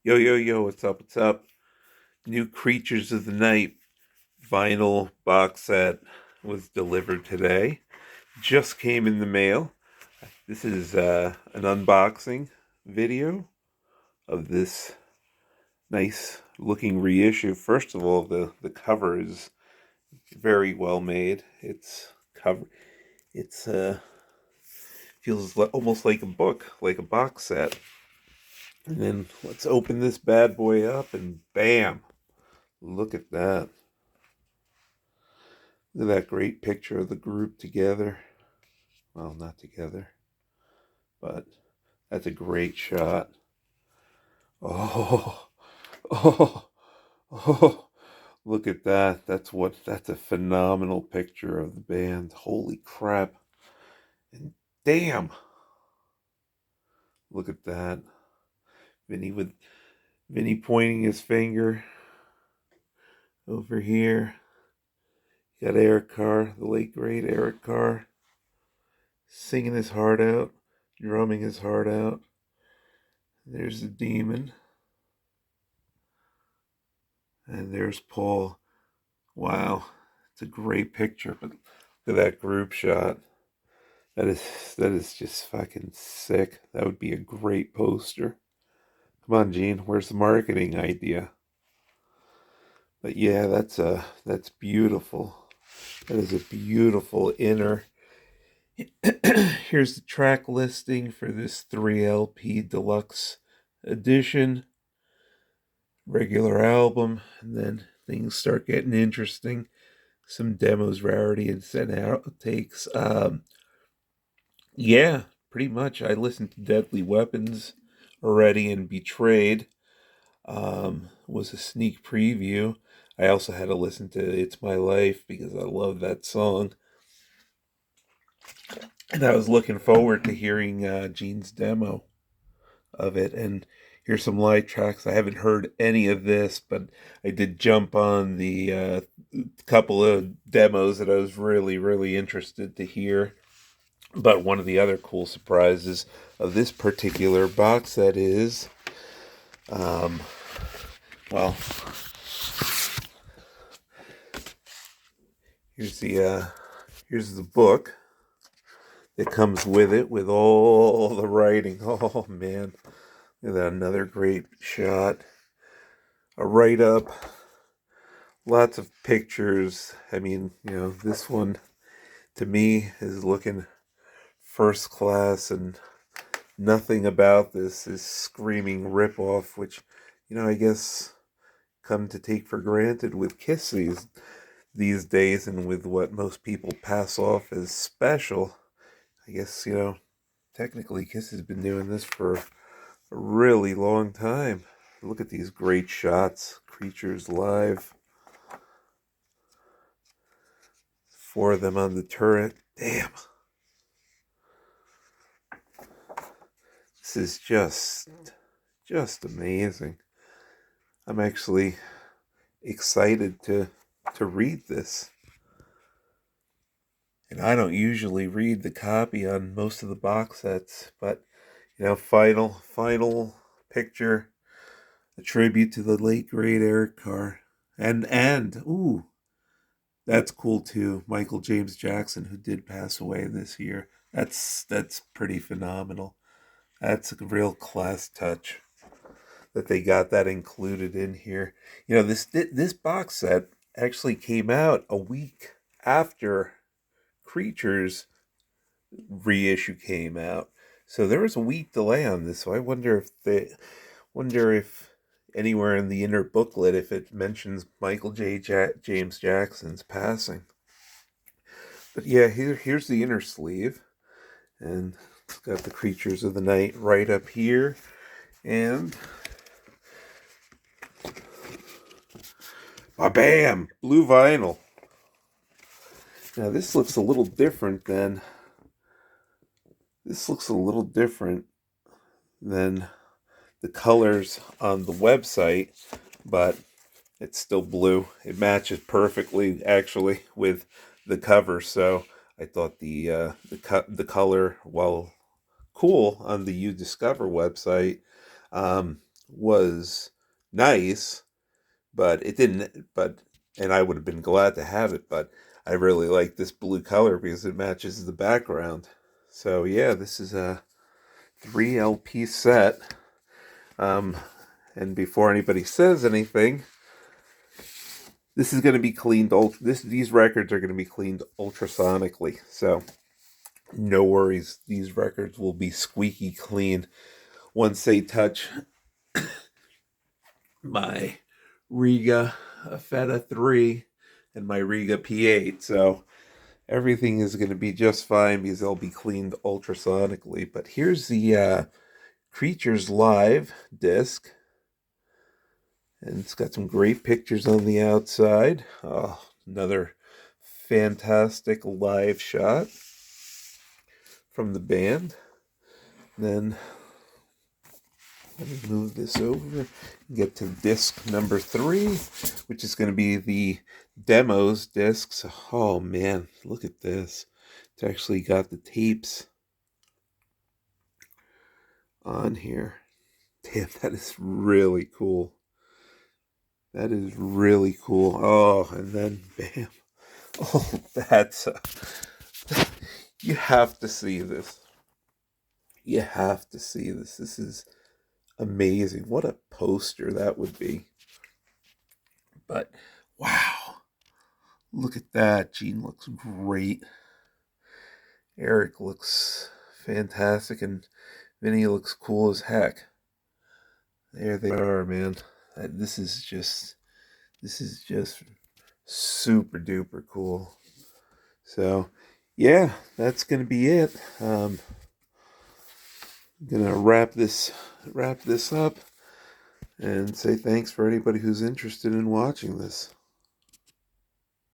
Yo, yo, yo, what's up? What's up? New Creatures of the Night vinyl box set was delivered today. Just came in the mail. This is an unboxing video of this nice looking reissue. First of all, the cover is very well made. It's feels almost like a book, like a box set. And then let's open this bad boy up and bam, look at that. Look at that great picture of the group together. Well, not together, but that's a great shot. Oh, oh, oh, look at that. That's a phenomenal picture of the band. Holy crap. And damn, look at that. Vinny with Vinny pointing his finger over here. Got Eric Carr, the late great Eric Carr, singing his heart out, drumming his heart out. There's the demon. And there's Paul. Wow. It's a great picture, but look at that group shot. That is just fucking sick. That would be a great poster. Come on, Gene, where's the marketing idea? But yeah, that's beautiful. That is a beautiful inner. Here's the track listing for this 3LP deluxe edition, regular album, and then things start getting interesting. Some demos, rarity, and sent outtakes. Yeah, pretty much. I listened to Deadly Weapons already, and Betrayed was a sneak preview. I also had to listen to It's My Life because I love that song. And I was looking forward to hearing Gene's demo of it. And here's some live tracks. I haven't heard any of this, but I did jump on the couple of demos that I was really, really interested to hear. But one of the other cool surprises of this particular box set is, um, well, here's the book that comes with it with all the writing. Oh man, look at that, another great shot. A write up, lots of pictures. I mean, this one to me is looking first class, and nothing about this is screaming ripoff, which, I guess come to take for granted with Kiss these days, and with what most people pass off as special. I guess, technically Kiss has been doing this for a really long time. Look at these great shots. Creatures live. Four of them on the turret. Damn. This is just amazing. I'm actually excited to read this. And I don't usually read the copy on most of the box sets, but final picture, a tribute to the late great Eric Carr. And ooh, that's cool too. Michael James Jackson, who did pass away this year. That's pretty phenomenal. That's a real class touch that they got that included in here. This box set actually came out a week after Creatures reissue came out. So there was a week delay on this. So I wonder if anywhere in the inner booklet if it mentions Michael James Jackson's passing. But yeah, here's the inner sleeve, and it's got the Creatures of the Night right up here, and bam, blue vinyl. Now this looks a little different than the colors on the website, but it's still blue. It matches perfectly, actually, with the cover. So I thought the color, while cool on the You Discover website, was nice, but it didn't. And I would have been glad to have it, but I really like this blue color because it matches the background. So yeah, this is a 3 LP set. Um, and before anybody says anything, this is going to be cleaned. These records are going to be cleaned ultrasonically. So no worries. These records will be squeaky clean once they touch my Riga Feta 3 and my Riga P8. So everything is going to be just fine because they'll be cleaned ultrasonically. But here's the Creatures Live disc. And it's got some great pictures on the outside. Oh, another fantastic live shot from the band. Then let me move this over and get to disc number 3, which is going to be the demos discs. Oh man, look at this. It's actually got the tapes on here. Damn, that is really cool. That is really cool. Oh, and then bam. Oh, that's you have to see this. You have to see this. This is amazing. What a poster that would be. But wow. Look at that. Gene looks great. Eric looks fantastic, and Vinny looks cool as heck. There they are, man. This is just super duper cool. So yeah, that's gonna be it. I'm gonna wrap this up and say thanks for anybody who's interested in watching this.